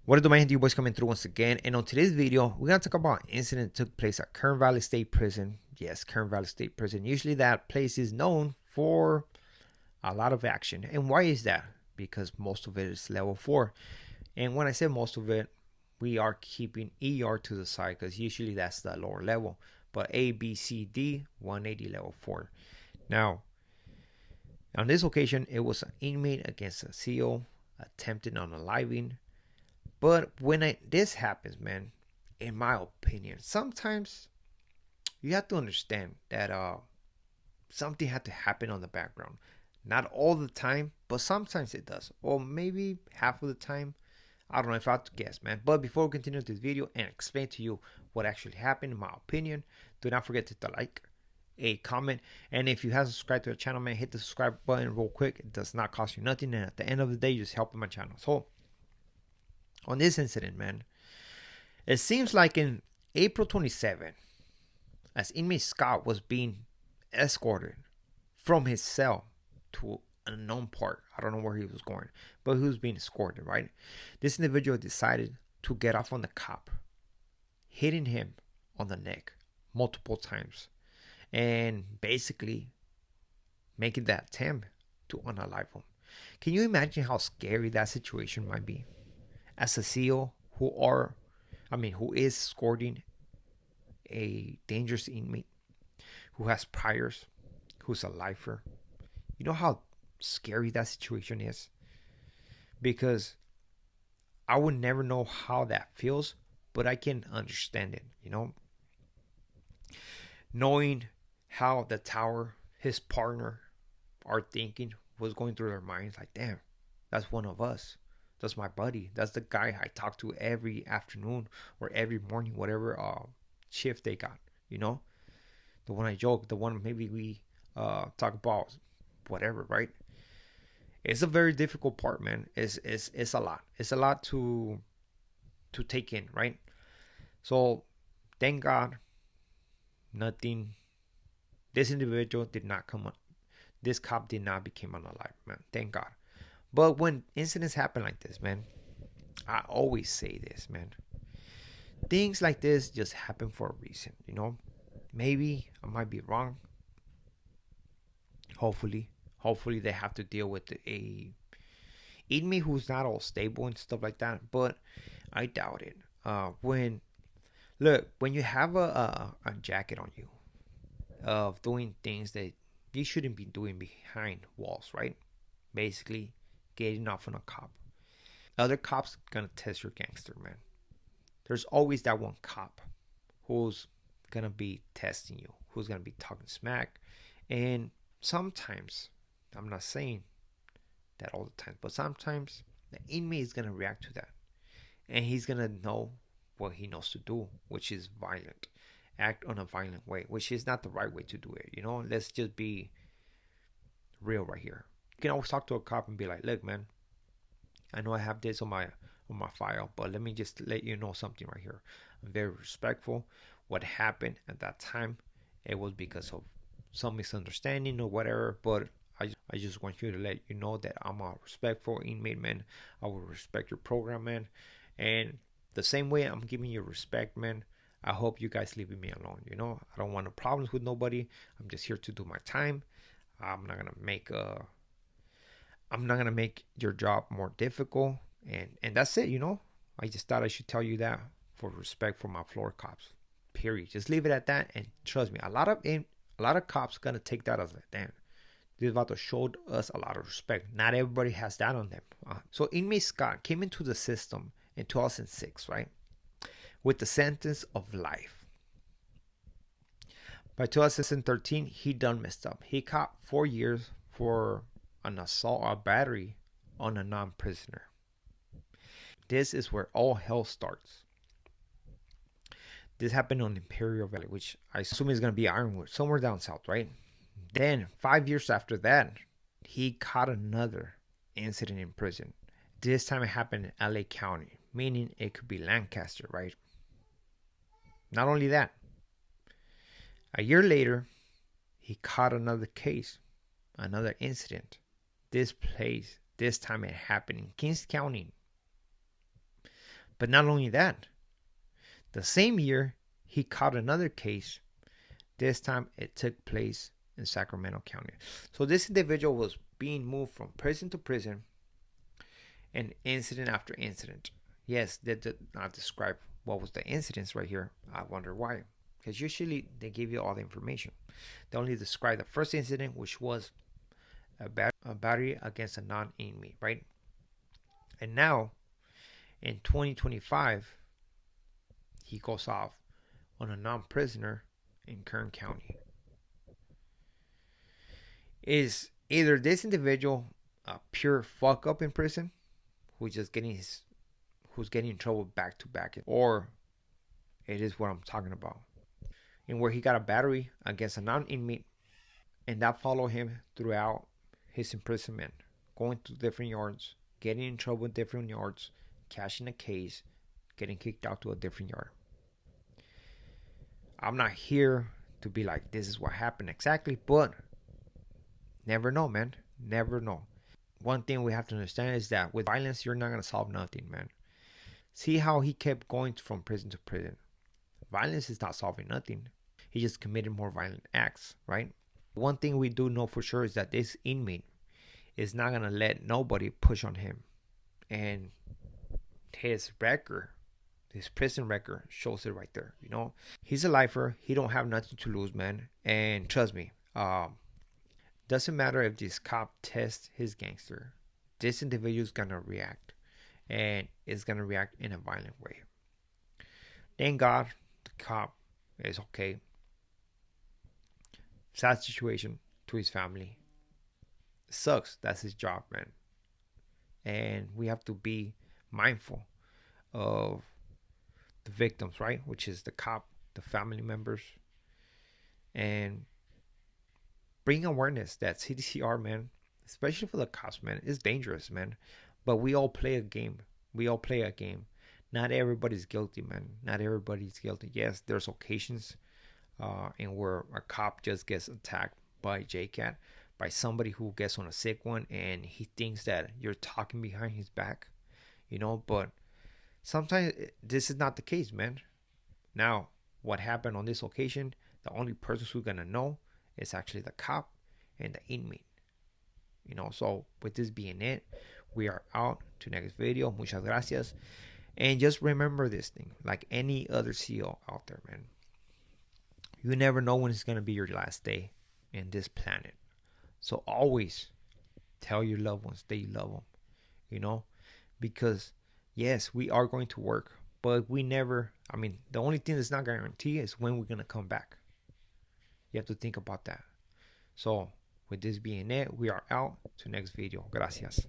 What is the man? You boys coming through once again, and on today's video, we're gonna talk about an incident that took place at Kern Valley State Prison. Yes, Kern Valley State Prison. Usually, that place is known for a lot of action, and why is that? Because most of it is level 4, and when I say most of it, we are keeping ER to the side because usually that's the lower level. But A, B, C, D, 180 level 4. Now, on this occasion, it was an inmate against a CO attempted unaliving. But when this happens, man, in my opinion, sometimes you have to understand that something had to happen on the background. Not all the time, but sometimes it does. Or maybe half of the time. I don't know if I have to guess, man. But before we continue this video and explain to you what actually happened, in my opinion, do not forget to like, a comment, and if you haven't subscribed to the channel, man, hit the subscribe button real quick. It does not cost you nothing, and at the end of the day, you're just helping my channel. So on this incident, man, it seems like in April 27, as inmate Scott was being escorted from his cell to an unknown part. I don't know where he was going, but he was being escorted, right? This individual decided to get off on the cop, hitting him on the neck multiple times, and basically making that attempt to unalive him. Can you imagine how scary that situation might be? As a CO who is escorting a dangerous inmate who has priors, who's a lifer. You know how scary that situation is? Because I would never know how that feels, but I can understand it, Knowing how the tower, his partner, are thinking, was going through their minds, like, damn, that's one of us. That's my buddy. That's the guy I talk to every afternoon or every morning, whatever shift they got, The one I joke, the one maybe we talk about, whatever, right? It's a very difficult part, man. It's a lot. It's a lot to take in, right? So thank God, nothing. This individual did not come up. This cop did not become unalive, man. Thank God. But when incidents happen like this, man, I always say this, man. Things like this just happen for a reason, Maybe I might be wrong. Hopefully they have to deal with a inmate who's not all stable and stuff like that. But I doubt it. When you have a jacket on you of doing things that you shouldn't be doing behind walls, right? Basically, getting off on a cop. Other cops gonna test your gangster, man. There's always that one cop who's gonna be testing you, who's gonna be talking smack. And sometimes, I'm not saying that all the time, but sometimes the inmate is gonna react to that. And he's gonna know what he knows to do, which is violent. Act on a violent way, which is not the right way to do it, Let's just be real right here. You can always talk to a cop and be like, look, man, I know I have this on my file, but let me just let you know something right here. I'm very respectful. What happened at that time, it was because of some misunderstanding or whatever, but I just want you to let you know that I'm a respectful inmate, man. I will respect your program, man. And the same way I'm giving you respect, man, I hope you guys leave me alone, I don't want no problems with nobody. I'm just here to do my time. I'm not gonna make your job more difficult, and that's it. I just thought I should tell you that for respect for my floor cops. Period. Just leave it at that, and trust me, a lot of cops gonna take that as like, damn, this is about to show us a lot of respect. Not everybody has that on them. So inmate Scott came into the system in 2006, right, with the sentence of life. By 2013, he done messed up. He caught 4 years for an assault or battery on a non-prisoner. This is where all hell starts. This happened on Imperial Valley, which I assume is going to be Ironwood, somewhere down south, right? Then 5 years after that, he caught another incident in prison. This time it happened in LA County, meaning it could be Lancaster, right? Not only that, a year later, he caught another case, another incident. This time it happened in Kings County. But not only that, the same year he caught another case. This time it took place in Sacramento County. So this individual was being moved from prison to prison, and incident after incident. Yes, they did not describe what was the incidents right here. I wonder why. Because usually they give you all the information. They only describe the first incident, which was a battery against a non-inmate, right? And now, in 2025, he goes off on a non-prisoner in Kern County. Is either this individual a pure fuck up in prison, who's getting in trouble back to back, or it is what I'm talking about, and where he got a battery against a non-inmate, and that followed him throughout his imprisonment, going to different yards, getting in trouble in different yards, cashing a case, getting kicked out to a different yard. I'm not here to be like, this is what happened exactly, but never know, man. Never know. One thing we have to understand is that with violence, you're not going to solve nothing, man. See how he kept going from prison to prison. Violence is not solving nothing. He just committed more violent acts, right? One thing we do know for sure is that this inmate is not going to let nobody push on him. And his record, his prison record shows it right there, you know? He's a lifer. He don't have nothing to lose, man. And trust me, doesn't matter if this cop tests his gangster. This individual is going to react. And is going to react in a violent way. Thank God the cop is okay. Sad situation to his family. It sucks. That's his job, man. And we have to be mindful of the victims, right? Which is the cop, the family members. And bring awareness that CDCR, man, especially for the cops, man, is dangerous, man. But we all play a game. We all play a game. Not everybody's guilty, man. Not everybody's guilty. Yes, there's occasions and where a cop just gets attacked by JCAT, by somebody who gets on a sick one, and he thinks that you're talking behind his back, you know. But sometimes this is not the case, man. Now, what happened on this occasion, the only person who's going to know is actually the cop and the inmate. You know, so with this being it, we are out to next video. Muchas gracias. And just remember this thing, like any other CEO out there, man. You never know when it's going to be your last day in this planet. So always tell your loved ones that you love them, you know, because yes, we are going to work, but we never, the only thing that's not guaranteed is when we're going to come back. You have to think about that. So with this being it, we are out to next video. Gracias.